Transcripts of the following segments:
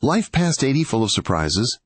Life past 80 full of surprises?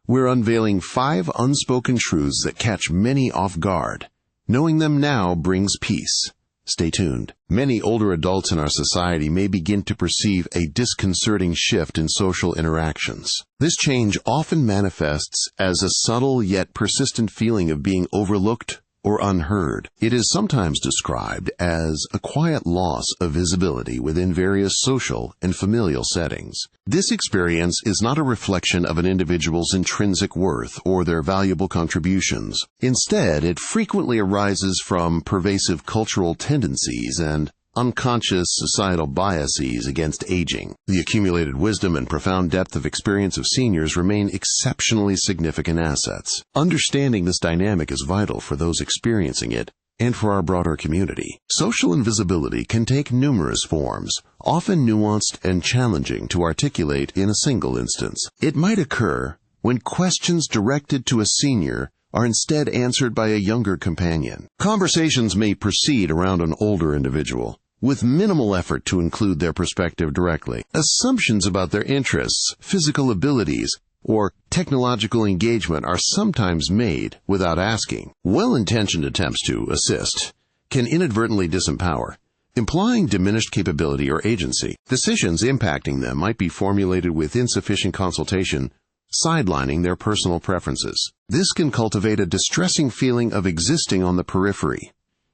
We're unveiling 5 unspoken truths that catch many off guard. Knowing them now brings peace. Stay tuned. Many older adults in our society may begin to perceive a disconcerting shift in social interactions. This change often manifests as a subtle yet persistent feeling of being overlooked or unheard. It is sometimes described as a quiet loss of visibility within various social and familial settings. This experience is not a reflection of an individual's intrinsic worth or their valuable contributions. Instead, it frequently arises from pervasive cultural tendencies and unconscious societal biases against aging. The accumulated wisdom and profound depth of experience of seniors remain exceptionally significant assets. Understanding this dynamic is vital for those experiencing it and for our broader community. Social invisibility can take numerous forms, often nuanced and challenging to articulate in a single instance. It might occur when questions directed to a senior are instead answered by a younger companion. Conversations may proceed around an older individual, with minimal effort to include their perspective directly. Assumptions about their interests, physical abilities, or technological engagement are sometimes made without asking. Well-intentioned attempts to assist can inadvertently disempower, implying diminished capability or agency. Decisions impacting them might be formulated with insufficient consultation, sidelining their personal preferences. This can cultivate a distressing feeling of existing on the periphery,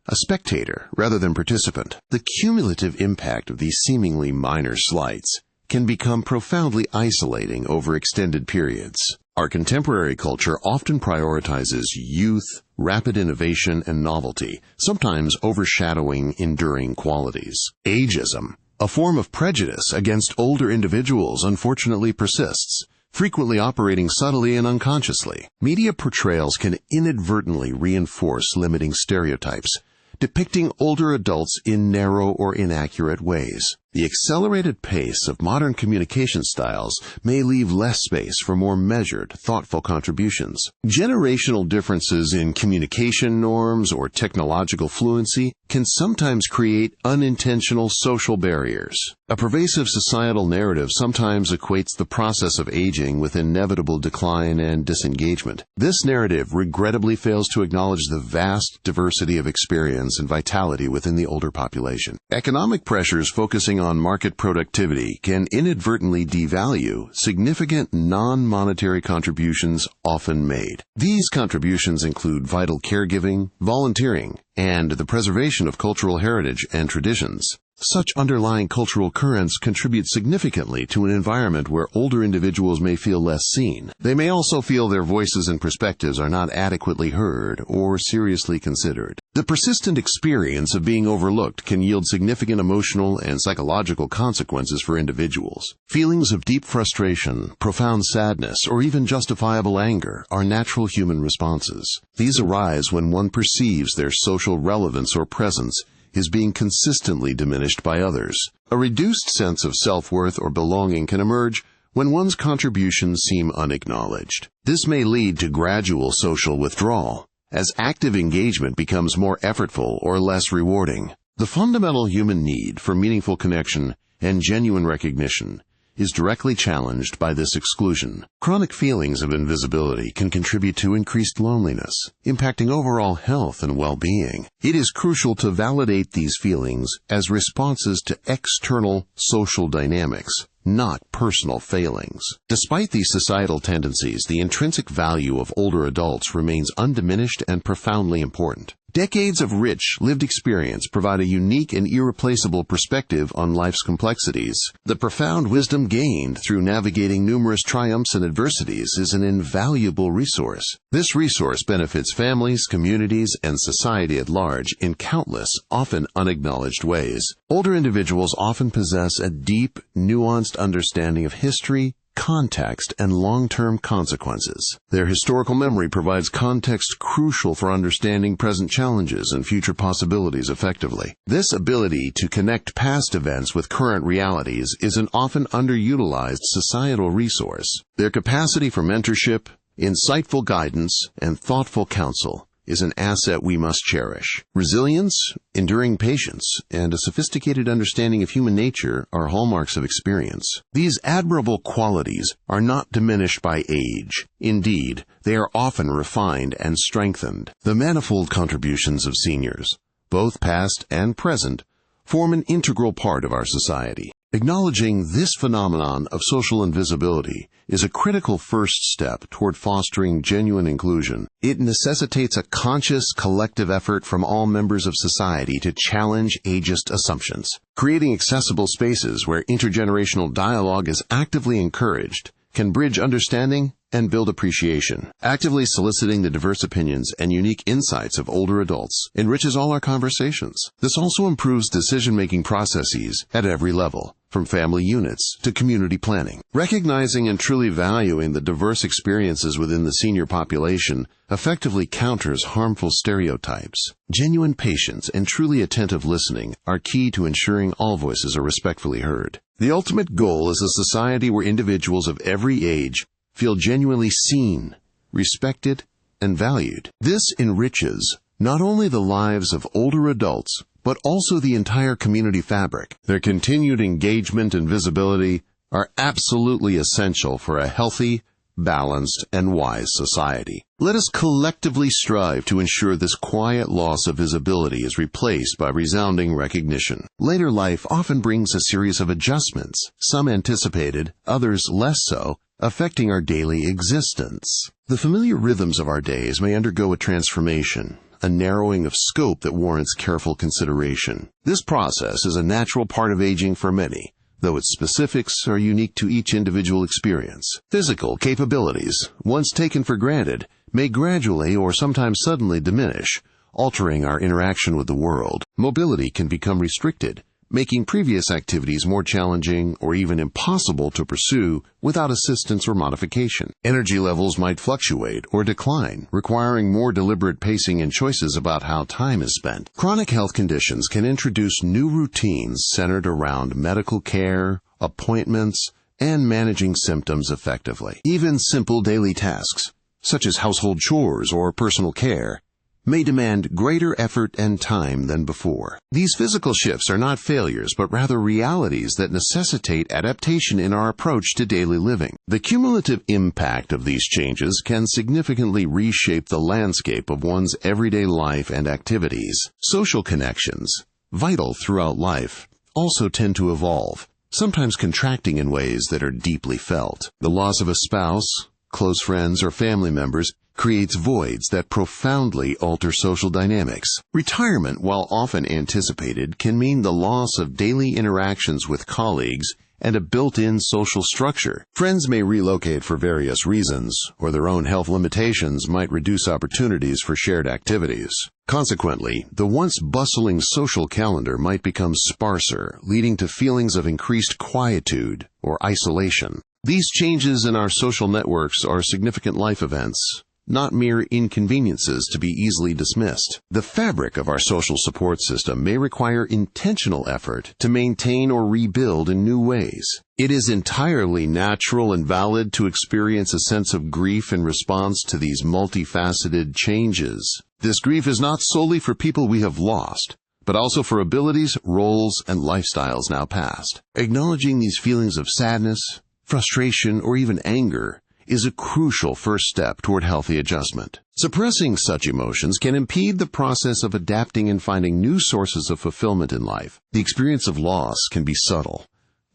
a spectator rather than participant. The cumulative impact of these seemingly minor slights can become profoundly isolating over extended periods. Our contemporary culture often prioritizes youth, rapid innovation, and novelty, sometimes overshadowing enduring qualities. Ageism, a form of prejudice against older individuals, unfortunately persists, frequently operating subtly and unconsciously. Media portrayals can inadvertently reinforce limiting stereotypes, depicting older adults in narrow or inaccurate ways. The accelerated pace of modern communication styles may leave less space for more measured, thoughtful contributions. Generational differences in communication norms or technological fluency can sometimes create unintentional social barriers. A pervasive societal narrative sometimes equates the process of aging with inevitable decline and disengagement. This narrative regrettably fails to acknowledge the vast diversity of experience and vitality within the older population. Economic pressures focusing on market productivity can inadvertently devalue significant non-monetary contributions often made. These contributions include vital caregiving, volunteering, and the preservation of cultural heritage and traditions. Such underlying cultural currents contribute significantly to an environment where older individuals may feel less seen. They may also feel their voices and perspectives are not adequately heard or seriously considered. The persistent experience of being overlooked can yield significant emotional and psychological consequences for individuals. Feelings of deep frustration, profound sadness, or even justifiable anger are natural human responses. These arise when one perceives their social relevance or presence is being consistently diminished by others. A reduced sense of self-worth or belonging can emerge when one's contributions seem unacknowledged. This may lead to gradual social withdrawal, as active engagement becomes more effortful or less rewarding. The fundamental human need for meaningful connection and genuine recognition is directly challenged by this exclusion. Chronic feelings of invisibility can contribute to increased loneliness, impacting overall health and well-being. It is crucial to validate these feelings as responses to external social dynamics, not personal failings. Despite these societal tendencies, the intrinsic value of older adults remains undiminished and profoundly important. Decades of rich, lived experience provide a unique and irreplaceable perspective on life's complexities. The profound wisdom gained through navigating numerous triumphs and adversities is an invaluable resource. This resource benefits families, communities, and society at large in countless, often unacknowledged ways. Older individuals often possess a deep, nuanced understanding of history, context, and long-term consequences. Their historical memory provides context crucial for understanding present challenges and future possibilities effectively. This ability to connect past events with current realities is an often underutilized societal resource. Their capacity for mentorship, insightful guidance, and thoughtful counsel is an asset we must cherish. Resilience, enduring patience, and a sophisticated understanding of human nature are hallmarks of experience. These admirable qualities are not diminished by age. Indeed, they are often refined and strengthened. The manifold contributions of seniors, both past and present, form an integral part of our society. Acknowledging this phenomenon of social invisibility is a critical first step toward fostering genuine inclusion. It necessitates a conscious collective effort from all members of society to challenge ageist assumptions. Creating accessible spaces where intergenerational dialogue is actively encouraged can bridge understanding and build appreciation. Actively soliciting the diverse opinions and unique insights of older adults enriches all our conversations. This also improves decision-making processes at every level, from family units to community planning. Recognizing and truly valuing the diverse experiences within the senior population effectively counters harmful stereotypes. Genuine patience and truly attentive listening are key to ensuring all voices are respectfully heard. The ultimate goal is a society where individuals of every age feel genuinely seen, respected, and valued. This enriches not only the lives of older adults, but also the entire community fabric. Their continued engagement and visibility are absolutely essential for a healthy, balanced, and wise society. Let us collectively strive to ensure this quiet loss of visibility is replaced by resounding recognition. Later life often brings a series of adjustments, some anticipated, others less so, affecting our daily existence. The familiar rhythms of our days may undergo a transformation, a narrowing of scope that warrants careful consideration. This process is a natural part of aging for many, though its specifics are unique to each individual experience. Physical capabilities, once taken for granted, may gradually or sometimes suddenly diminish, altering our interaction with the world. Mobility can become restricted, making previous activities more challenging or even impossible to pursue without assistance or modification. Energy levels might fluctuate or decline, requiring more deliberate pacing and choices about how time is spent. Chronic health conditions can introduce new routines centered around medical care, appointments, and managing symptoms effectively. Even simple daily tasks, such as household chores or personal care, may demand greater effort and time than before. These physical shifts are not failures, but rather realities that necessitate adaptation in our approach to daily living. The cumulative impact of these changes can significantly reshape the landscape of one's everyday life and activities. Social connections, vital throughout life, also tend to evolve, sometimes contracting in ways that are deeply felt. The loss of a spouse, close friends, or family members creates voids that profoundly alter social dynamics. Retirement, while often anticipated, can mean the loss of daily interactions with colleagues and a built-in social structure. Friends may relocate for various reasons, or their own health limitations might reduce opportunities for shared activities. Consequently, the once bustling social calendar might become sparser, leading to feelings of increased quietude or isolation. These changes in our social networks are significant life events, not mere inconveniences to be easily dismissed. The fabric of our social support system may require intentional effort to maintain or rebuild in new ways. It is entirely natural and valid to experience a sense of grief in response to these multifaceted changes. This grief is not solely for people we have lost, but also for abilities, roles, and lifestyles now past. Acknowledging these feelings of sadness, frustration, or even anger is a crucial first step toward healthy adjustment. Suppressing such emotions can impede the process of adapting and finding new sources of fulfillment in life. The experience of loss can be subtle,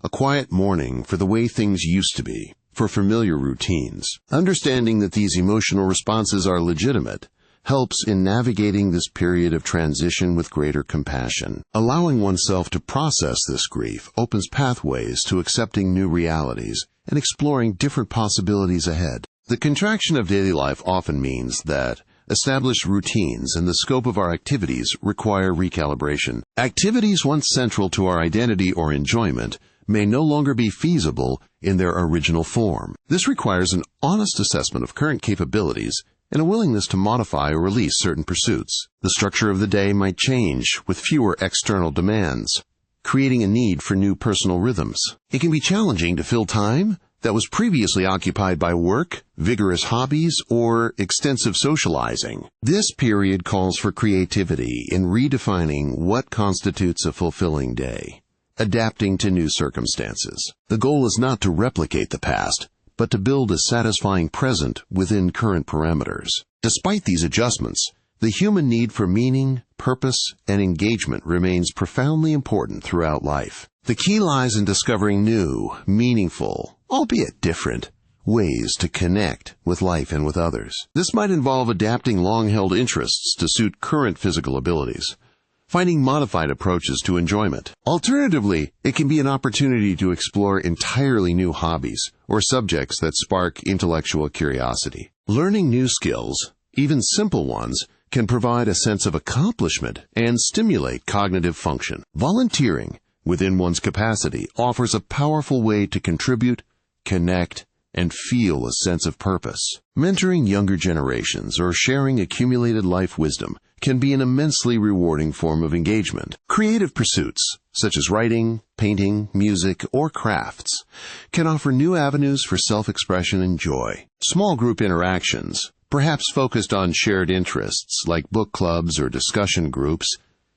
a quiet mourning for the way things used to be, for familiar routines. Understanding that these emotional responses are legitimate helps in navigating this period of transition with greater compassion. Allowing oneself to process this grief opens pathways to accepting new realities and exploring different possibilities ahead. The contraction of daily life often means that established routines and the scope of our activities require recalibration. Activities once central to our identity or enjoyment may no longer be feasible in their original form. This requires an honest assessment of current capabilities and a willingness to modify or release certain pursuits. The structure of the day might change with fewer external demands, creating a need for new personal rhythms. It can be challenging to fill time, that was previously occupied by work, vigorous hobbies, or extensive socializing. This period calls for creativity in redefining what constitutes a fulfilling day, adapting to new circumstances. The goal is not to replicate the past, but to build a satisfying present within current parameters. Despite these adjustments, the human need for meaning, purpose, and engagement remains profoundly important throughout life. The key lies in discovering new, meaningful, albeit different, ways to connect with life and with others. This might involve adapting long-held interests to suit current physical abilities, finding modified approaches to enjoyment. Alternatively, it can be an opportunity to explore entirely new hobbies or subjects that spark intellectual curiosity. Learning new skills, even simple ones, can provide a sense of accomplishment and stimulate cognitive function. Volunteering, within one's capacity, offers a powerful way to contribute, connect, and feel a sense of purpose. Mentoring younger generations or sharing accumulated life wisdom can be an immensely rewarding form of engagement. Creative pursuits, such as writing, painting, music, or crafts, can offer new avenues for self-expression and joy. Small group interactions, perhaps focused on shared interests like book clubs or discussion groups,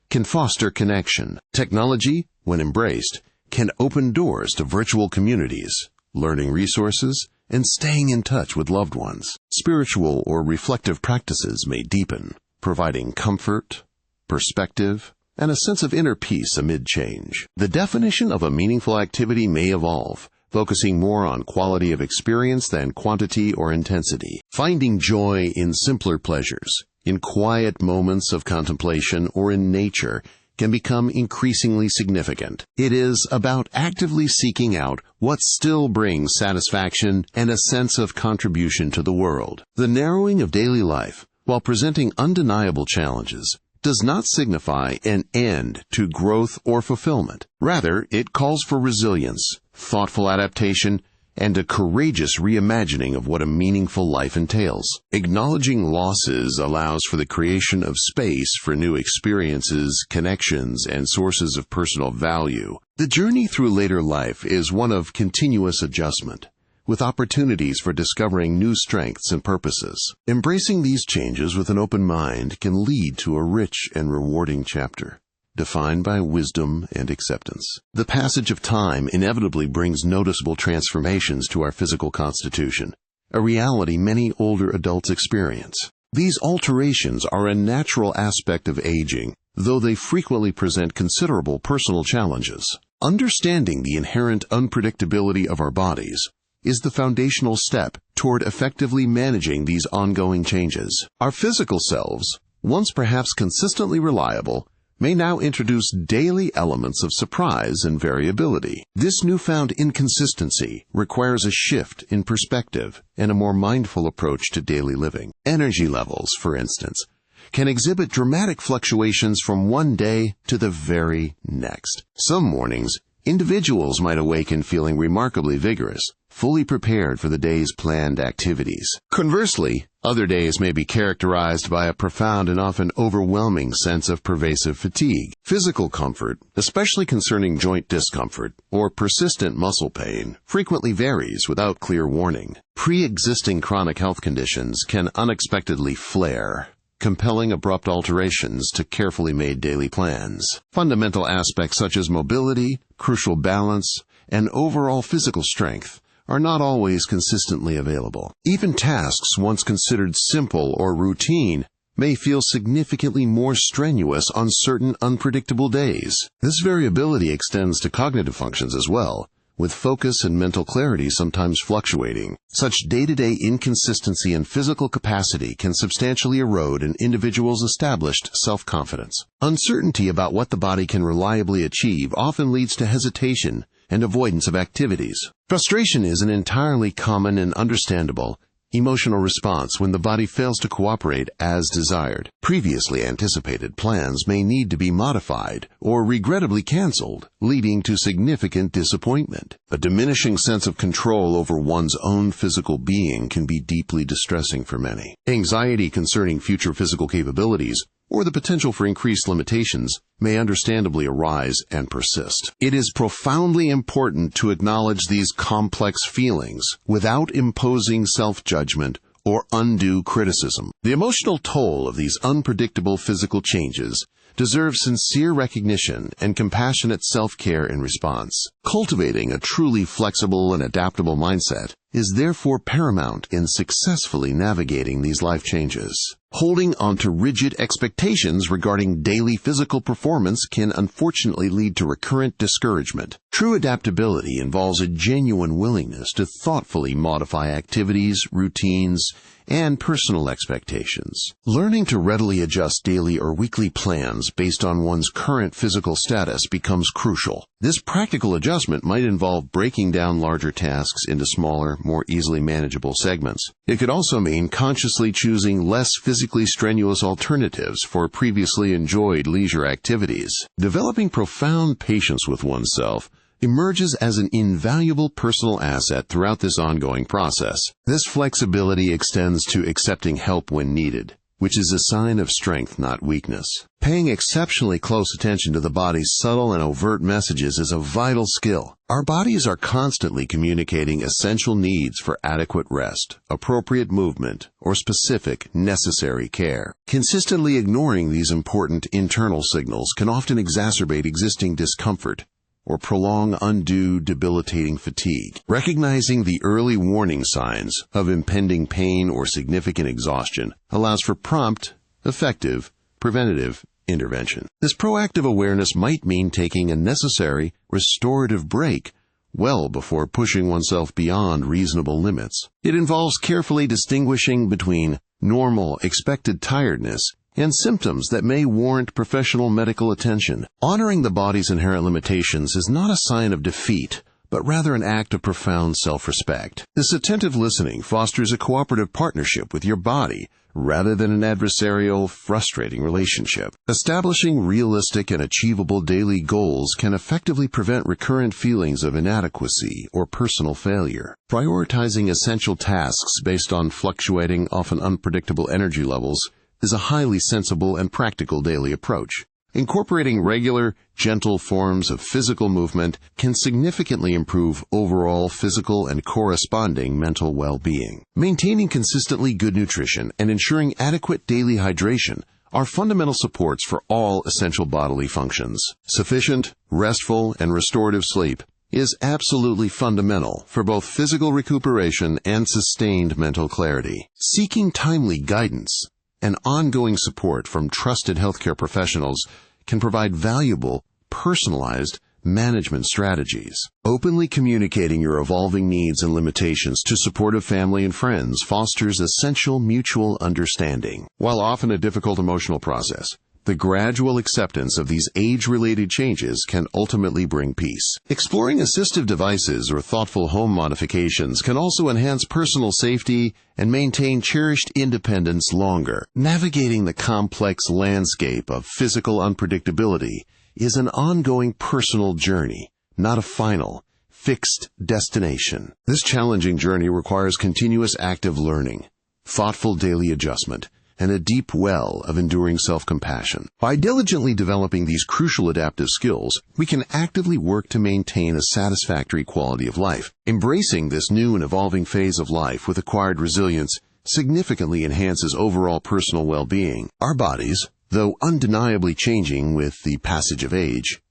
can foster connection. Technology, when embraced, can open doors to virtual communities, learning resources, and staying in touch with loved ones. Spiritual or reflective practices may deepen, providing comfort, perspective, and a sense of inner peace amid change. The definition of a meaningful activity may evolve, focusing more on quality of experience than quantity or intensity. Finding joy in simpler pleasures, in quiet moments of contemplation, or in nature can become increasingly significant. It is about actively seeking out what still brings satisfaction and a sense of contribution to the world. The narrowing of daily life, while presenting undeniable challenges, does not signify an end to growth or fulfillment. Rather, it calls for resilience, thoughtful adaptation, and a courageous reimagining of what a meaningful life entails. Acknowledging losses allows for the creation of space for new experiences, connections, and sources of personal value. The journey through later life is one of continuous adjustment, with opportunities for discovering new strengths and purposes. Embracing these changes with an open mind can lead to a rich and rewarding chapter, defined by wisdom and acceptance. The passage of time inevitably brings noticeable transformations to our physical constitution, a reality many older adults experience. These alterations are a natural aspect of aging, though they frequently present considerable personal challenges. Understanding the inherent unpredictability of our bodies is the foundational step toward effectively managing these ongoing changes. Our physical selves, once perhaps consistently reliable, may now introduce daily elements of surprise and variability. This newfound inconsistency requires a shift in perspective and a more mindful approach to daily living. Energy levels, for instance, can exhibit dramatic fluctuations from one day to the very next. Some mornings, individuals might awaken feeling remarkably vigorous, fully prepared for the day's planned activities. Conversely, other days may be characterized by a profound and often overwhelming sense of pervasive fatigue. Physical comfort, especially concerning joint discomfort or persistent muscle pain, frequently varies without clear warning. Pre-existing chronic health conditions can unexpectedly flare, compelling abrupt alterations to carefully made daily plans. Fundamental aspects such as mobility, crucial balance, and overall physical strength are not always consistently available. Even tasks once considered simple or routine may feel significantly more strenuous on certain unpredictable days. This variability extends to cognitive functions as well, with focus and mental clarity sometimes fluctuating. Such day-to-day inconsistency in physical capacity can substantially erode an individual's established self-confidence. Uncertainty about what the body can reliably achieve often leads to hesitation and avoidance of activities. Frustration is an entirely common and understandable emotional response when the body fails to cooperate as desired. Previously anticipated plans may need to be modified or regrettably canceled, leading to significant disappointment. A diminishing sense of control over one's own physical being can be deeply distressing for many. Anxiety concerning future physical capabilities or the potential for increased limitations may understandably arise and persist. It is profoundly important to acknowledge these complex feelings without imposing self-judgment or undue criticism. The emotional toll of these unpredictable physical changes deserves sincere recognition and compassionate self-care in response. Cultivating a truly flexible and adaptable mindset is therefore paramount in successfully navigating these life changes. Holding on to rigid expectations regarding daily physical performance can unfortunately lead to recurrent discouragement. True adaptability involves a genuine willingness to thoughtfully modify activities, routines, and personal expectations. Learning to readily adjust daily or weekly plans based on one's current physical status becomes crucial. This practical adjustment might involve breaking down larger tasks into smaller, more easily manageable segments. It could also mean consciously choosing less physically strenuous alternatives for previously enjoyed leisure activities. Developing profound patience with oneself emerges as an invaluable personal asset throughout this ongoing process. This flexibility extends to accepting help when needed, which is a sign of strength, not weakness. Paying exceptionally close attention to the body's subtle and overt messages is a vital skill. Our bodies are constantly communicating essential needs for adequate rest, appropriate movement, or specific, necessary care. Consistently ignoring these important internal signals can often exacerbate existing discomfort or prolong undue debilitating fatigue. Recognizing the early warning signs of impending pain or significant exhaustion allows for prompt, effective, preventative intervention. This proactive awareness might mean taking a necessary restorative break well before pushing oneself beyond reasonable limits. It involves carefully distinguishing between normal, expected tiredness and symptoms that may warrant professional medical attention. Honoring the body's inherent limitations is not a sign of defeat, but rather an act of profound self-respect. This attentive listening fosters a cooperative partnership with your body rather than an adversarial, frustrating relationship. Establishing realistic and achievable daily goals can effectively prevent recurrent feelings of inadequacy or personal failure. Prioritizing essential tasks based on fluctuating, often unpredictable energy levels is a highly sensible and practical daily approach. Incorporating regular, gentle forms of physical movement can significantly improve overall physical and corresponding mental well-being. Maintaining consistently good nutrition and ensuring adequate daily hydration are fundamental supports for all essential bodily functions. Sufficient, restful, and restorative sleep is absolutely fundamental for both physical recuperation and sustained mental clarity. Seeking timely guidance and ongoing support from trusted healthcare professionals can provide valuable, personalized management strategies. Openly communicating your evolving needs and limitations to supportive family and friends fosters essential mutual understanding. While often a difficult emotional process, the gradual acceptance of these age-related changes can ultimately bring peace. Exploring assistive devices or thoughtful home modifications can also enhance personal safety and maintain cherished independence longer. Navigating the complex landscape of physical unpredictability is an ongoing personal journey, not a final, fixed destination. This challenging journey requires continuous active learning, thoughtful daily adjustment, and a deep well of enduring self-compassion. By diligently developing these crucial adaptive skills, we can actively work to maintain a satisfactory quality of life. Embracing this new and evolving phase of life with acquired resilience significantly enhances overall personal well-being. Our bodies, though undeniably changing with the passage of age,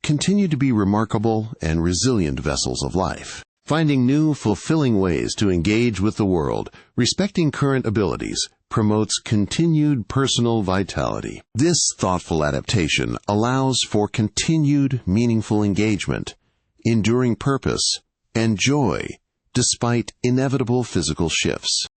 continue to be remarkable and resilient vessels of life. Finding new, fulfilling ways to engage with the world, respecting current abilities, promotes continued personal vitality. This thoughtful adaptation allows for continued meaningful engagement, enduring purpose, and joy despite inevitable physical shifts.